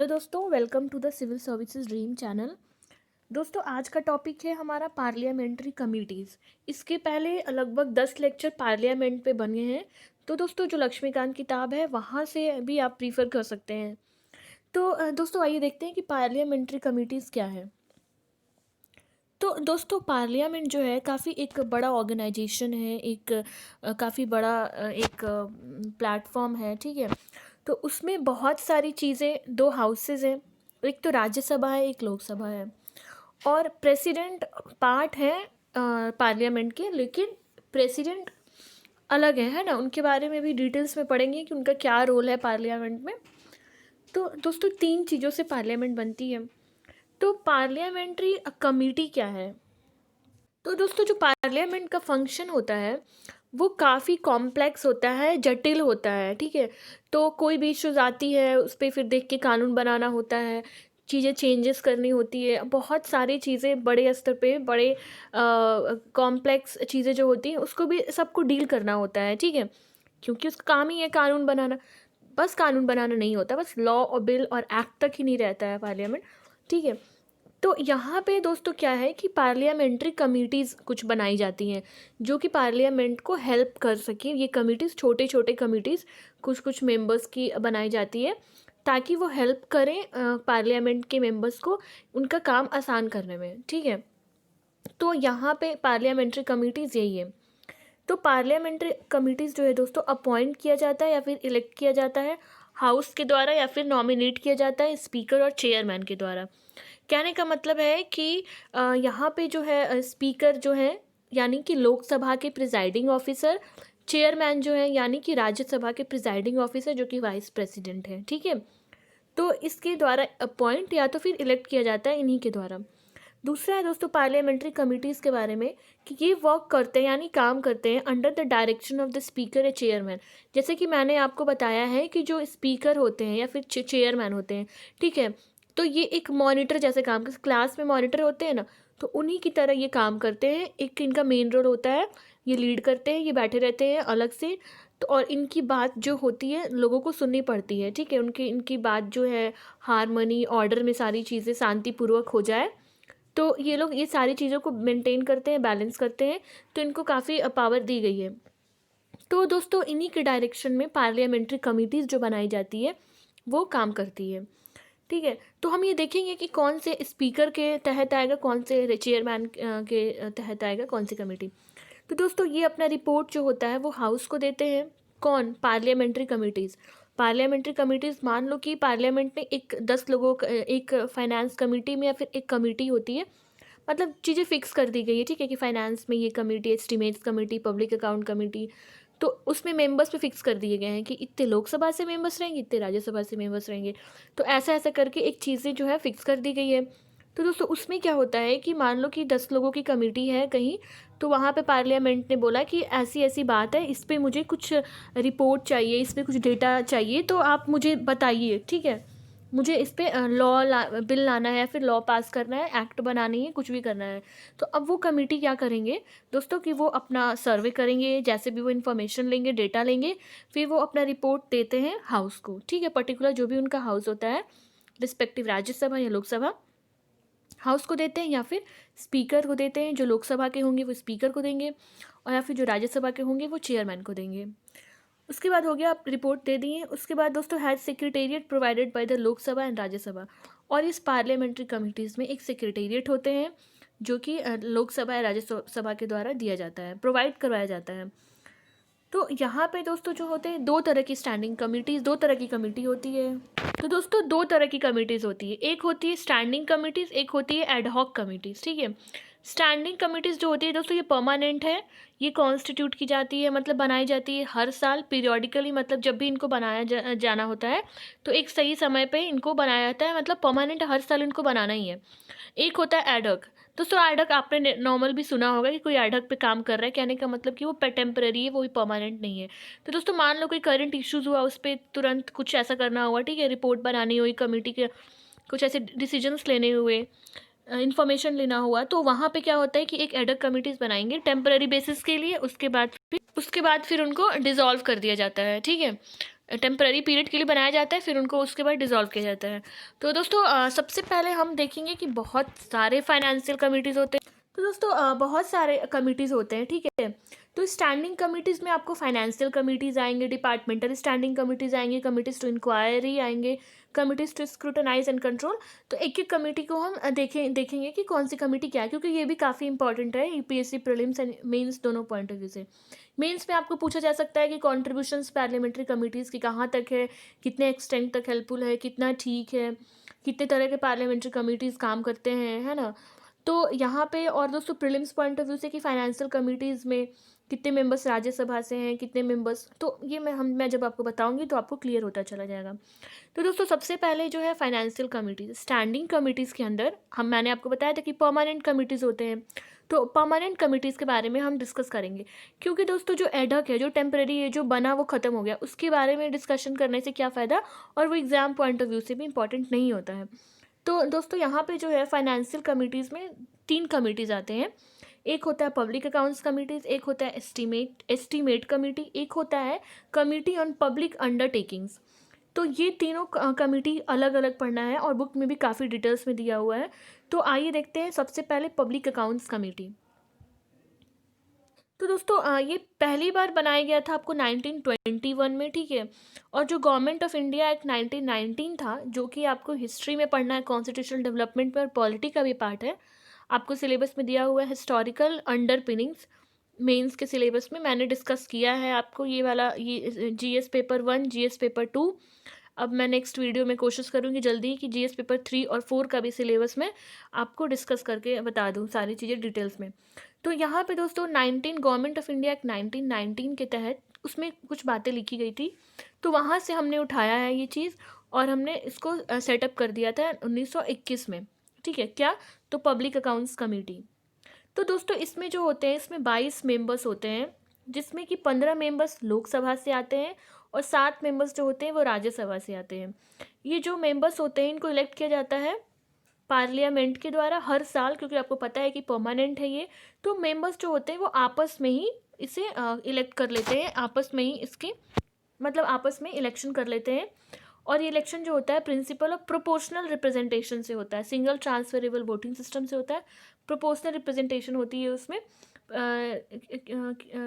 तो दोस्तों welcome to the civil services dream channel. दोस्तों आज का टॉपिक है हमारा पार्लियामेंट्री कमिटीज़। इसके पहले लगभग 10 लेक्चर पार्लियामेंट पे बने हैं। तो दोस्तों जो लक्ष्मीकांत किताब है वहाँ से भी आप प्रीफर कर सकते हैं। तो दोस्तों आइए देखते हैं कि पार्लियामेंट्री कमिटीज़ क्या है। तो दोस्तों पार्लियामेंट जो है काफ़ी एक बड़ा ऑर्गेनाइजेशन है, एक काफ़ी बड़ा एक प्लेटफॉर्म है, ठीक है। तो उसमें बहुत सारी चीज़ें, दो हाउसेस हैं, एक तो राज्यसभा है, एक लोकसभा है। और प्रेसिडेंट पार्ट है पार्लियामेंट के, लेकिन प्रेसिडेंट अलग है ना। उनके बारे में भी डिटेल्स में पढ़ेंगे कि उनका क्या रोल है पार्लियामेंट में। तो दोस्तों तीन चीज़ों से पार्लियामेंट बनती है। तो पार्लियामेंट्री कमेटी क्या है? तो दोस्तों जो पार्लियामेंट का फंक्शन होता है वो काफ़ी कॉम्प्लेक्स होता है, जटिल होता है, ठीक है। तो कोई भी इश्यूज आती है उस पर फिर देख के कानून बनाना होता है, चीज़ें चेंजेस करनी होती है, बहुत सारी चीज़ें बड़े स्तर पे, बड़े कॉम्प्लेक्स चीज़ें जो होती हैं उसको भी सबको डील करना होता है, ठीक है। क्योंकि उसका काम ही है कानून बनाना। बस कानून बनाना नहीं होता, बस लॉ और बिल और एक्ट तक ही नहीं रहता है पार्लियामेंट, ठीक है। तो यहाँ पे दोस्तों क्या है कि पार्लियामेंट्री कमिटीज़ कुछ बनाई जाती हैं जो कि पार्लियामेंट को हेल्प कर सकें। ये कमिटीज़ छोटे छोटे कमिटीज़ कुछ कुछ मेंबर्स की बनाई जाती है ताकि वो हेल्प करें पार्लियामेंट के मेंबर्स को उनका काम आसान करने में, ठीक है। तो यहाँ पे पार्लियामेंट्री कमिटीज़ यही है। तो पार्लियामेंट्री कमिटीज़ जो है दोस्तों अपॉइंट किया जाता है या फिर इलेक्ट किया जाता है हाउस के द्वारा, या फिर नॉमिनेट किया जाता है स्पीकर और चेयरमैन के द्वारा। कहने का मतलब है कि यहाँ पे जो है स्पीकर जो है यानी कि लोकसभा के प्रिजाइडिंग ऑफिसर, चेयरमैन जो है यानी कि राज्यसभा के प्रिजाइडिंग ऑफिसर जो कि वाइस प्रेसिडेंट है, ठीक है। तो इसके द्वारा अपॉइंट या तो फिर इलेक्ट किया जाता है इन्हीं के द्वारा। दूसरा है दोस्तों पार्लियामेंट्री कमिटीज़ के बारे में कि ये वर्क करते हैं यानी काम करते हैं under the direction of the speaker या चेयरमैन। जैसे कि मैंने आपको बताया है कि जो स्पीकर होते हैं या फिर चेयरमैन होते हैं, ठीक है। तो ये एक मॉनिटर जैसे काम करते, क्लास में मॉनिटर होते हैं ना, तो उन्हीं की तरह ये काम करते हैं। एक इनका मेन रोल होता है, ये लीड करते हैं, ये बैठे रहते हैं अलग से। तो और इनकी बात जो होती है लोगों को सुननी पड़ती है, ठीक है। इनकी बात जो है हारमोनी ऑर्डर में सारी चीज़ें शांतिपूर्वक हो जाए। तो ये लोग ये सारी चीज़ों को मेंटेन करते हैं, बैलेंस करते हैं। तो इनको काफ़ी पावर दी गई है। तो दोस्तों इन्हीं के डायरेक्शन में पार्लियामेंट्री कमिटीज़ जो बनाई जाती है वो काम करती है, ठीक है। तो हम ये देखेंगे कि कौन से स्पीकर के तहत आएगा, कौन से चेयरमैन के तहत आएगा, कौन सी कमेटी। तो दोस्तों ये अपना रिपोर्ट जो होता है वो हाउस को देते हैं। कौन? Parliamentary committees. पार्लियामेंट्री कमिटीज़, मान लो कि पार्लियामेंट में एक 10 लोगों का एक फाइनेंस कमेटी में या फिर एक कमेटी होती है, मतलब चीज़ें फिक्स कर दी गई है, ठीक है, कि फाइनेंस में ये committee, estimates committee, public account committee. तो उसमें मेंबर्स पे फिक्स कर दिए गए हैं कि इतने लोकसभा से मेंबर्स रहेंगे, इतने राज्यसभा से मेंबर्स रहेंगे। तो ऐसा ऐसा करके एक चीज़ें जो है फिक्स कर दी गई है। तो दोस्तों उसमें क्या होता है कि मान लो कि 10 लोगों की कमेटी है कहीं, तो वहाँ पे पार्लियामेंट ने बोला कि ऐसी ऐसी बात है, इस पे मुझे कुछ रिपोर्ट चाहिए, इस पे कुछ डेटा चाहिए, तो आप मुझे बताइए, ठीक है। मुझे इस पे बिल लाना है या फिर लॉ पास करना है, एक्ट बनानी है, कुछ भी करना है। तो अब वो कमेटी क्या करेंगे दोस्तों कि वो अपना सर्वे करेंगे, जैसे भी वो इन्फॉर्मेशन लेंगे, डेटा लेंगे, फिर वो अपना रिपोर्ट देते हैं हाउस को, ठीक है। पर्टिकुलर जो भी उनका हाउस होता है, रिस्पेक्टिव राज्यसभा या लोकसभा, हाउस को देते हैं या फिर स्पीकर को देते हैं। जो लोकसभा के होंगे वो स्पीकर को देंगे, और या फिर जो राज्यसभा के होंगे वो चेयरमैन को देंगे। उसके बाद हो गया, आप रिपोर्ट दे दिए। उसके बाद दोस्तों has secretariat provided by the Lok Sabha and Rajya Sabha. और इस पार्लियामेंट्री कमिटीज़ में एक सेक्रेटेरिएट होते हैं जो कि लोकसभा या राज्यसभा के द्वारा दिया जाता है, प्रोवाइड करवाया जाता है। तो यहाँ पे दोस्तों जो होते हैं दो तरह की स्टैंडिंग कमिटीज़, दो तरह की कमेटी होती है। तो दोस्तों दो तरह की कमिटीज़ होती है, एक होती है स्टैंडिंग कमिटीज़, एक होती है एडहॉक कमिटीज़, ठीक है। स्टैंडिंग कमिटीज़ जो होती है दोस्तों ये परमानेंट है, ये कॉन्स्टिट्यूट की जाती है, मतलब बनाई जाती है हर साल पीरियोडिकली, मतलब जब भी इनको बनाया जाना होता है तो एक सही समय पे इनको बनाया जाता है, मतलब परमानेंट हर साल इनको बनाना ही है। एक होता है एडहॉक। दोस्तों एडहॉक आपने नॉर्मल भी सुना होगा कि कोई एडहॉक पे काम कर रहा है, कहने का मतलब कि वो टेम्पररी है, वो भी परमानेंट नहीं है। तो दोस्तों मान लो कोई करंट इश्यूज़ हुआ, उस पर तुरंत कुछ ऐसा करना हुआ, ठीक है, रिपोर्ट बनानी हुई कमेटी के, कुछ ऐसे डिसीजंस लेने हुए, इन्फॉर्मेशन लेना हुआ, तो वहाँ पे क्या होता है कि एक एडहॉक कमिटीज़ बनाएंगे टेम्पररी बेसिस के लिए। उसके बाद फिर उनको डिसॉल्व कर दिया जाता है, ठीक है। टेम्पररी पीरियड के लिए बनाया जाता है, फिर उनको उसके बाद डिसॉल्व किया जाता है। तो दोस्तों सबसे पहले हम देखेंगे कि बहुत सारे फाइनेंशियल कमिटीज़ होते हैं। तो दोस्तों बहुत सारे कमिटीज़ होते हैं, ठीक है। तो स्टैंडिंग कमिटीज़ में आपको फाइनेंशियल कमिटीज़ आएंगे, डिपार्टमेंटल स्टैंडिंग कमिटीज़ आएंगे, कमिटीज़ टू इंक्वायरी आएंगे, committees to scrutinize and control. तो एक एक कमेटी को हम देखेंगे कि कौन सी कमेटी क्या है, क्योंकि ये भी काफ़ी इंपॉर्टेंट है यूपीएससी प्रीलिम्स एंड मेंस दोनों पॉइंट ऑफ व्यू से। मेंस में आपको पूछा जा सकता है कि कॉन्ट्रीब्यूशंस पार्लियामेंट्री कमिटीज़ की कहाँ तक है, कितने एक्सटेंट तक हेल्पफुल है, कितना ठीक है, कितने तरह के पार्लियामेंट्री कमिटीज़ काम करते हैं, है ना। तो यहाँ पे और दोस्तों प्रीलिम्स पॉइंट ऑफ व्यू से कि फाइनेंशियल कमिटीज़ में कितने मेंबर्स राज्यसभा से हैं, कितने मेंबर्स, तो ये मैं जब आपको बताऊंगी तो आपको क्लियर होता चला जाएगा। तो दोस्तों सबसे पहले जो है फाइनेंशियल कमिटीज, स्टैंडिंग कमिटीज़ के अंदर मैंने आपको बताया था कि परमानेंट कमिटीज़ होते हैं। तो परमानेंट कमिटीज़ के बारे में हम डिस्कस करेंगे, क्योंकि दोस्तों जो एडहॉक है, जो टेम्परेरी है, जो बना वो ख़त्म हो गया, उसके बारे में डिस्कशन करने से क्या फ़ायदा, और वो एग्ज़ाम पॉइंट ऑफ व्यू से भी इंपॉर्टेंट नहीं होता है। तो दोस्तों यहाँ पे जो है फाइनेंशियल कमिटीज़ में 3 कमिटीज़ आते हैं। एक होता है पब्लिक अकाउंट्स कमिटीज़, एक होता है एस्टीमेट कमेटी, एक होता है कमिटी ऑन पब्लिक अंडरटेकिंग्स। तो ये तीनों कमिटी अलग अलग पढ़ना है और बुक में भी काफ़ी डिटेल्स में दिया हुआ है। तो आइए देखते हैं सबसे पहले पब्लिक अकाउंट्स कमेटी। तो दोस्तों ये पहली बार बनाया गया था आपको 1921 में, ठीक है। और जो गवर्नमेंट ऑफ इंडिया एक्ट 1919 था, जो कि आपको हिस्ट्री में पढ़ना है, कॉन्स्टिट्यूशनल डेवलपमेंट में और पॉलिटी का भी पार्ट है, आपको सिलेबस में दिया हुआ है। हिस्टोरिकल अंडरपिनिंग्स मेंस के सिलेबस में मैंने डिस्कस किया है आपको ये वाला, ये जीएस पेपर 1, जीएस पेपर 2। अब मैं नेक्स्ट वीडियो में कोशिश करूँगी जल्दी कि जीएस पेपर 3 और 4 का भी सिलेबस में आपको डिस्कस करके बता दूँ सारी चीज़ें डिटेल्स में। तो यहाँ पे दोस्तों गवर्नमेंट ऑफ इंडिया एक्ट 1919 के तहत उसमें कुछ बातें लिखी गई थी, तो वहाँ से हमने उठाया है ये चीज़ और हमने इसको सेटअप कर दिया था 1921 में, ठीक है। क्या? तो पब्लिक अकाउंट्स कमेटी। तो दोस्तों इसमें जो होते हैं, इसमें 22 मेंबर्स होते हैं, जिसमें कि 15 मेंबर्स लोकसभा से आते हैं और 7 मेंबर्स जो होते हैं वो राज्यसभा से आते हैं। ये जो मेंबर्स होते हैं इनको इलेक्ट किया जाता है पार्लियामेंट के द्वारा हर साल, क्योंकि आपको पता है कि परमानेंट है ये। तो मेंबर्स जो होते हैं वो आपस में ही इसे इलेक्ट कर लेते हैं, आपस में ही इसके मतलब आपस में इलेक्शन कर लेते हैं। और ये इलेक्शन जो होता है प्रिंसिपल ऑफ प्रोपोर्शनल रिप्रेजेंटेशन से होता है, सिंगल ट्रांसफरेबल वोटिंग सिस्टम से होता है। प्रोपोर्शनल रिप्रेजेंटेशन होती है उसमें,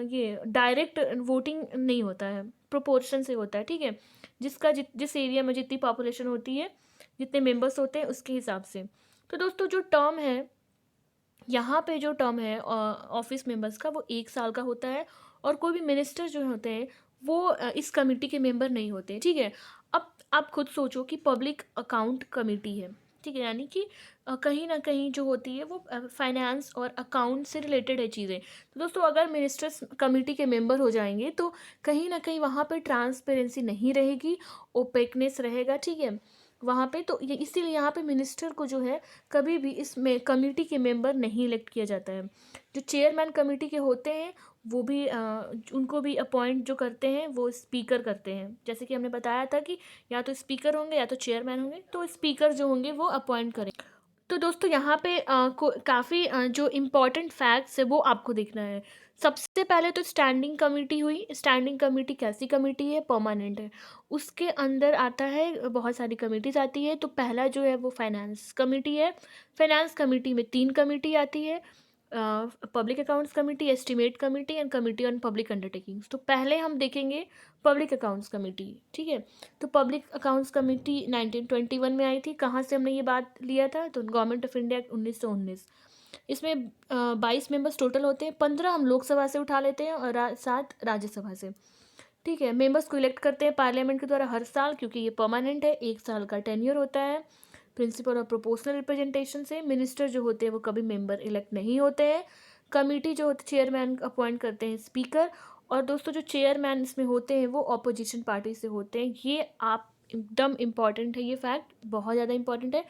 ये डायरेक्ट वोटिंग नहीं होता है, प्रोपोर्शन से होता है, ठीक है। जिस एरिया में जितनी पॉपुलेशन होती है, जितने मेंबर्स होते हैं उसके हिसाब से। तो दोस्तों जो टर्म है, यहाँ पे जो टर्म है ऑफिस मेंबर्स का, वो 1 साल का होता है। और कोई भी मिनिस्टर जो होते हैं वो इस कमेटी के मेंबर नहीं होते, ठीक है। अब आप खुद सोचो कि पब्लिक अकाउंट कमेटी है, ठीक है, यानी कि कहीं ना कहीं जो होती है वो फाइनेंस और अकाउंट से रिलेटेड है चीज़ें। तो दोस्तों अगर मिनिस्टर्स कमेटी के मेंबर हो जाएंगे तो कहीं ना कहीं वहाँ पे ट्रांसपेरेंसी नहीं रहेगी, ओपेकनेस रहेगा, ठीक है, वहाँ पे। तो ये इसीलिए यहाँ पे मिनिस्टर को जो है कभी भी इस कमेटी के मेंबर नहीं इलेक्ट किया जाता है। जो चेयरमैन कमेटी के होते हैं वो भी उनको भी अपॉइंट जो करते हैं वो स्पीकर करते हैं। जैसे कि हमने बताया था कि या तो स्पीकर होंगे या तो चेयरमैन होंगे, तो स्पीकर जो होंगे वो अपॉइंट करें। तो दोस्तों यहाँ पे काफ़ी जो इम्पोर्टेंट फैक्ट्स है वो आपको देखना है। सबसे पहले तो स्टैंडिंग कमेटी हुई। स्टैंडिंग कमेटी कैसी कमेटी है? परमानेंट है। उसके अंदर आता है बहुत सारी कमेटीज आती है। तो पहला जो है वो फाइनेंस कमेटी है। फाइनेंस कमेटी में 3 कमेटी आती है, public accounts committee, estimate committee and committee on public undertakings. तो पहले हम देखेंगे पब्लिक अकाउंट्स कमेटी, ठीक है। तो पब्लिक अकाउंट्स कमेटी 1921 में आई थी। कहाँ से हमने ये बात लिया था? तो गवर्नमेंट ऑफ इंडिया 1919। इसमें 22 मेंबर्स टोटल होते हैं, 15 हम लोकसभा से उठा लेते हैं और 7 राज्यसभा से, ठीक है। मेंबर्स को इलेक्ट करते हैं पार्लियामेंट के द्वारा हर साल, क्योंकि ये परमानेंट है, 1 साल का टेन्योर होता है। प्रिंसिपल ऑफ प्रोपोर्शनल रिप्रेजेंटेशन से मिनिस्टर जो होते हैं वो कभी मेंबर इलेक्ट नहीं होते हैं। कमेटी जो होती है चेयरमैन अपॉइंट करते हैं स्पीकर। और दोस्तों जो चेयरमैन इसमें होते हैं वो ऑपोजिशन पार्टी से होते हैं। ये आप एकदम इम्पॉर्टेंट है, ये फैक्ट बहुत ज़्यादा इम्पॉर्टेंट है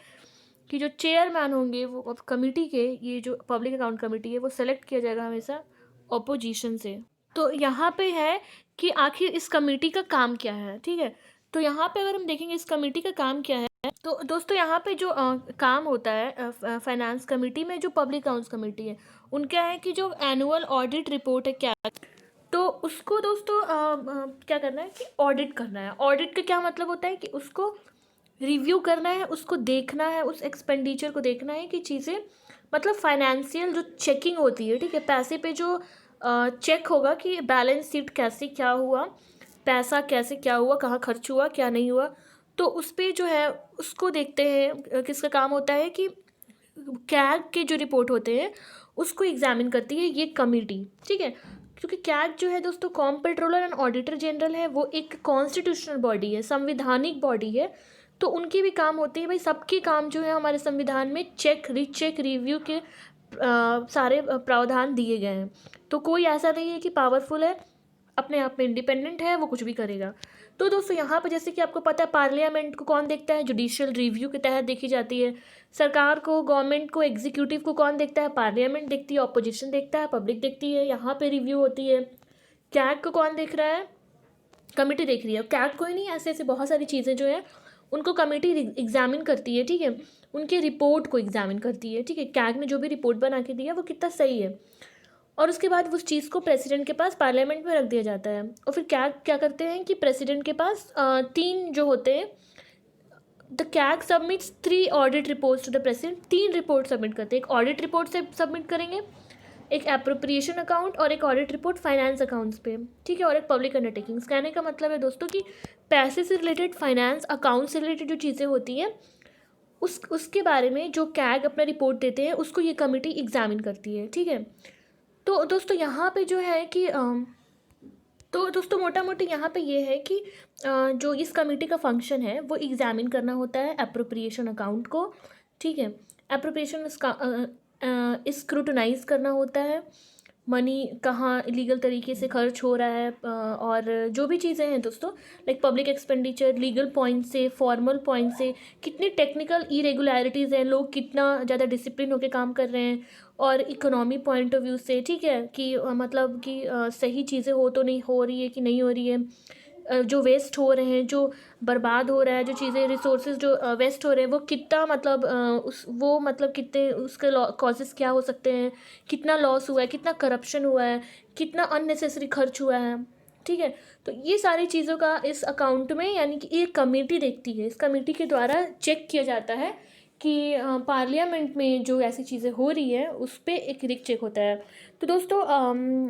कि जो चेयरमैन होंगे वो कमेटी के, ये जो पब्लिक अकाउंट कमेटी है वो सेलेक्ट किया जाएगा हमेशा ऑपोजिशन से। तो यहाँ पे है कि आखिर इस कमेटी का काम क्या है, ठीक है। तो यहाँ पे अगर हम देखेंगे इस कमेटी का काम क्या है, तो दोस्तों यहाँ पे जो काम होता है फाइनेंस कमेटी में, जो पब्लिक अकाउंट्स कमेटी है, उनका है कि जो एनुअल ऑडिट रिपोर्ट है क्या तो उसको दोस्तों क्या करना है कि ऑडिट करना है। ऑडिट का क्या मतलब होता है कि उसको रिव्यू करना है, उसको देखना है, उस एक्सपेंडिचर को देखना है कि चीज़ें मतलब फाइनेंशियल जो चेकिंग होती है, ठीक है, पैसे पे जो चेक होगा कि बैलेंस शीट कैसे क्या हुआ, पैसा कैसे क्या हुआ, कहाँ खर्च हुआ क्या नहीं हुआ, तो उस पे जो है उसको देखते हैं। किसका काम होता है कि कैग के जो रिपोर्ट होते हैं उसको एग्जामिन करती है ये कमेटी, ठीक है। क्योंकि कैग जो है दोस्तों कॉम्पेट्रोलर एंड ऑडिटर जनरल है, वो एक कॉन्स्टिट्यूशनल बॉडी है, संविधानिक बॉडी है। तो उनके भी काम होते हैं भाई, सबके काम जो है हमारे संविधान में चेक रीचेक रिव्यू के सारे प्रावधान दिए गए हैं। तो कोई ऐसा नहीं है कि पावरफुल है, अपने आप में इंडिपेंडेंट है, वो कुछ भी करेगा। तो दोस्तों यहाँ पर जैसे कि आपको पता है पार्लियामेंट को कौन देखता है, जुडिशियल रिव्यू के तहत देखी जाती है। सरकार को, गवर्नमेंट को, एग्जीक्यूटिव को कौन देखता है, पार्लियामेंट देखती है, ऑपोजिशन देखता है, पब्लिक देखती है, यहाँ पे रिव्यू होती है। कैग को कौन देख रहा है, कमेटी देख रही है। कैग को ही नहीं, ऐसे ऐसे बहुत सारी चीज़ें जो है उनको कमेटी एग्जामिन करती है, ठीक है, उनके रिपोर्ट को एग्जामिन करती है, ठीक है। कैग ने जो भी रिपोर्ट बना के दिया वो कितना सही है, और उसके बाद उस चीज़ को प्रेसिडेंट के पास पार्लियामेंट में रख दिया जाता है। और फिर क्या क्या करते हैं कि प्रेसिडेंट के पास तीन जो होते हैं, the CAG submits 3 audit reports to the president. 3 report submit करते हैं, एक ऑडिट रिपोर्ट से सबमिट करेंगे, एक एप्रोप्रिएशन अकाउंट और एक ऑडिट रिपोर्ट फाइनेंस अकाउंट्स पे, ठीक है, और एक पब्लिक अंडरटेकिंग्स। कहने का मतलब है दोस्तों कि पैसे से रिलेटेड, फाइनेंस अकाउंट से रिलेटेड जो चीज़ें होती हैं उसके बारे में जो कैग अपना रिपोर्ट देते हैं उसको ये कमेटी एग्जामिन करती है, ठीक है। तो दोस्तों यहाँ पे जो है कि तो दोस्तों मोटा मोटी यहाँ पे ये है कि जो इस कमेटी का फंक्शन है वो एग्जामिन करना होता है एप्रोप्रिएशन अकाउंट को, ठीक है। एप्रोप्रिएशन स्क्रूटनाइज करना होता है, मनी कहाँ लीगल तरीके से खर्च हो रहा है, और जो भी चीज़ें हैं दोस्तों, like public expenditure legal point से, फॉर्मल पॉइंट से, कितनी टेक्निकल इरेगुलरिटीज़ हैं, लोग कितना ज़्यादा डिसिप्लिन होकर काम कर रहे हैं, और इकोनॉमी पॉइंट ऑफ व्यू से, ठीक है, कि मतलब कि सही चीज़ें हो तो नहीं हो रही है कि नहीं हो रही है, जो वेस्ट हो रहे हैं, जो बर्बाद हो रहा है, जो चीज़ें रिसोर्सेज जो वेस्ट हो रहे हैं वो कितना मतलब उस वो मतलब कितने उसके कॉजेज़ क्या हो सकते हैं, कितना लॉस हुआ है, कितना करप्शन हुआ है, कितना अननेसेसरी खर्च हुआ है, ठीक है। तो ये सारी चीज़ों का इस अकाउंट में, यानी कि एक कमेटी देखती है, इस कमेटी के द्वारा चेक किया जाता है कि पार्लियामेंट में जो ऐसी चीज़ें हो रही है उस पर एक रिक चेक होता है। तो दोस्तों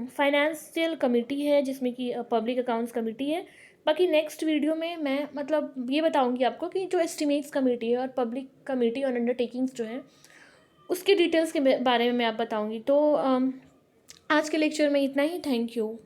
फाइनेंशियल कमेटी है जिसमें कि पब्लिक अकाउंट्स कमेटी है। बाकी नेक्स्ट वीडियो में मैं मतलब ये बताऊंगी आपको कि जो एस्टिमेट्स कमेटी है और पब्लिक कमेटी ऑन अंडरटेकिंग्स जो है उसके डिटेल्स के बारे में मैं आप बताऊंगी। तो आज के लेक्चर में इतना ही। Thank you.